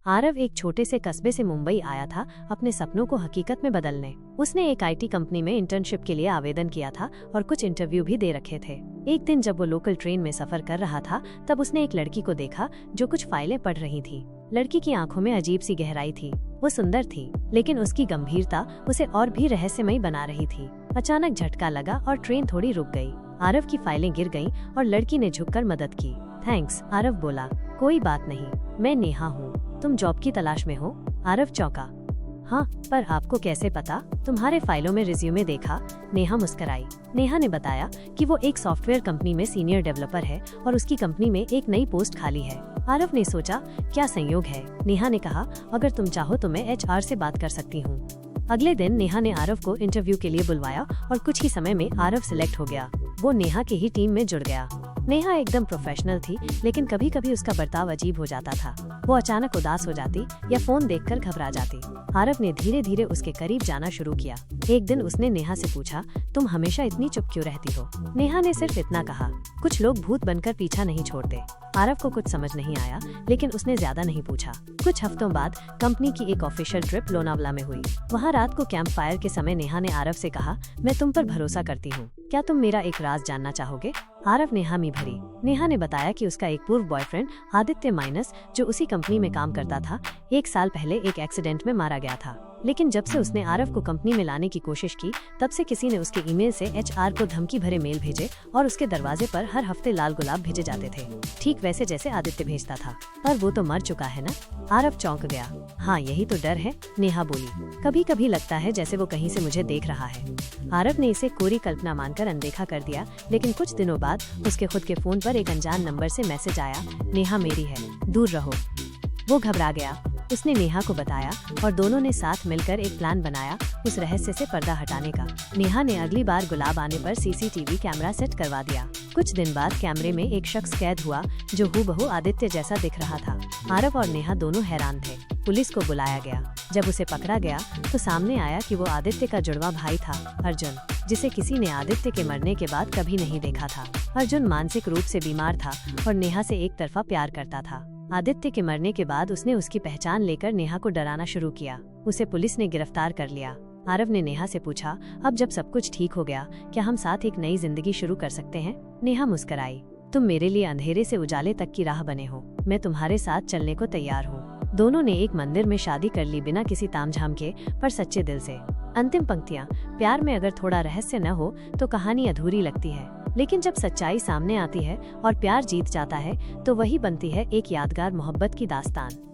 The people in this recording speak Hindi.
आरव एक छोटे से कस्बे से मुंबई आया था अपने सपनों को हकीकत में बदलने। उसने एक आईटी कंपनी में इंटर्नशिप के लिए आवेदन किया था और कुछ इंटरव्यू भी दे रखे थे। एक दिन जब वो लोकल ट्रेन में सफर कर रहा था तब उसने एक लड़की को देखा जो कुछ फाइलें पढ़ रही थी। लड़की की आंखों में अजीब सी गहराई थी। वो सुंदर थी लेकिन उसकी गंभीरता उसे और भी रहस्यमयी बना रही थी। अचानक झटका लगा और ट्रेन थोड़ी रुक गई। आरव की फाइलें गिर गईं और लड़की ने झुककर मदद की। थैंक्स, आरव बोला। कोई बात नहीं, मैं नेहा हूँ। तुम जॉब की तलाश में हो? आरव चौंका। हाँ, पर आपको कैसे पता? तुम्हारे फाइलों में रिज्यूमे देखा। नेहा मुस्कुराई। नेहा ने बताया कि वो एक सॉफ्टवेयर कंपनी में सीनियर डेवलपर है और उसकी कंपनी में एक नई पोस्ट खाली है। आरव ने सोचा, क्या संयोग है। नेहा ने कहा, अगर तुम चाहो तो मैं HR से बात कर सकती हूँ। अगले दिन नेहा ने आरव को इंटरव्यू के लिए बुलवाया और कुछ ही समय में आरव सिलेक्ट हो गया। वो नेहा की ही टीम में जुड़ गया। नेहा एकदम प्रोफेशनल थी लेकिन कभी कभी उसका बर्ताव अजीब हो जाता था। वो अचानक उदास हो जाती या फोन देखकर घबरा जाती। आरव ने धीरे धीरे उसके करीब जाना शुरू किया। एक दिन उसने नेहा से पूछा, तुम हमेशा इतनी चुप क्यों रहती हो? नेहा ने सिर्फ इतना कहा, कुछ लोग भूत बनकर पीछा नहीं छोड़ते। आरव को कुछ समझ नहीं आया लेकिन उसने ज्यादा नहीं पूछा। कुछ हफ्तों बाद कंपनी की एक ऑफिशियल ट्रिप लोनावला में हुई। वहाँ रात को कैंप फायर के समय नेहा ने आरव से कहा, मैं तुम पर भरोसा करती हूँ, क्या तुम मेरा एक राज जानना चाहोगे? आरव ने हामी भरी। नेहा ने बताया कि उसका एक पूर्व बॉयफ्रेंड आदित्य माइनस, जो उसी कंपनी में काम करता था, 1 साल पहले एक एक्सीडेंट में मारा गया था। लेकिन जब से उसने आरव को कंपनी में लाने की कोशिश की तब से किसी ने उसके ईमेल से HR को धमकी भरे मेल भेजे और उसके दरवाजे पर हर हफ्ते लाल गुलाब भेजे जाते थे, ठीक वैसे जैसे आदित्य भेजता था। पर वो तो मर चुका है ना? आरव चौंक गया। हाँ, यही तो डर है, नेहा बोली। कभी कभी लगता है जैसे वो कहीं से मुझे देख रहा है। आरव ने इसे कोरी कल्पना मानकर अनदेखा कर दिया, लेकिन कुछ दिनों बाद उसके खुद के फोन पर एक अनजान नंबर से मैसेज आया, नेहा मेरी है, दूर रहो। वो घबरा गया। उसने नेहा को बताया और दोनों ने साथ मिलकर एक प्लान बनाया उस रहस्य से पर्दा हटाने का। नेहा ने अगली बार गुलाब आने पर CCTV कैमरा सेट करवा दिया। कुछ दिन बाद कैमरे में एक शख्स कैद हुआ जो हूबहू आदित्य जैसा दिख रहा था। आरव और नेहा दोनों हैरान थे। पुलिस को बुलाया गया। जब उसे पकड़ा गया तो सामने आया कि वो आदित्य का जुड़वा भाई था, अर्जुन, जिसे किसी ने आदित्य के मरने के बाद कभी नहीं देखा था। अर्जुन मानसिक रूप से बीमार था और नेहा से एक तरफा प्यार करता था। आदित्य के मरने के बाद उसने उसकी पहचान लेकर नेहा को डराना शुरू किया। उसे पुलिस ने गिरफ्तार कर लिया। आरव ने नेहा से पूछा, अब जब सब कुछ ठीक हो गया, क्या हम साथ एक नई जिंदगी शुरू कर सकते हैं? नेहा मुस्कुराई। तुम मेरे लिए अंधेरे से उजाले तक की राह बने हो, मैं तुम्हारे साथ चलने को तैयार हूँ। दोनों ने एक मंदिर में शादी कर ली, बिना किसी तामझाम के, पर सच्चे दिल से। अंतिम पंक्तियाँ, प्यार में अगर थोड़ा रहस्य न हो तो कहानी अधूरी लगती है, लेकिन जब सच्चाई सामने आती है और प्यार जीत जाता है तो वही बनती है एक यादगार मोहब्बत की दास्तान।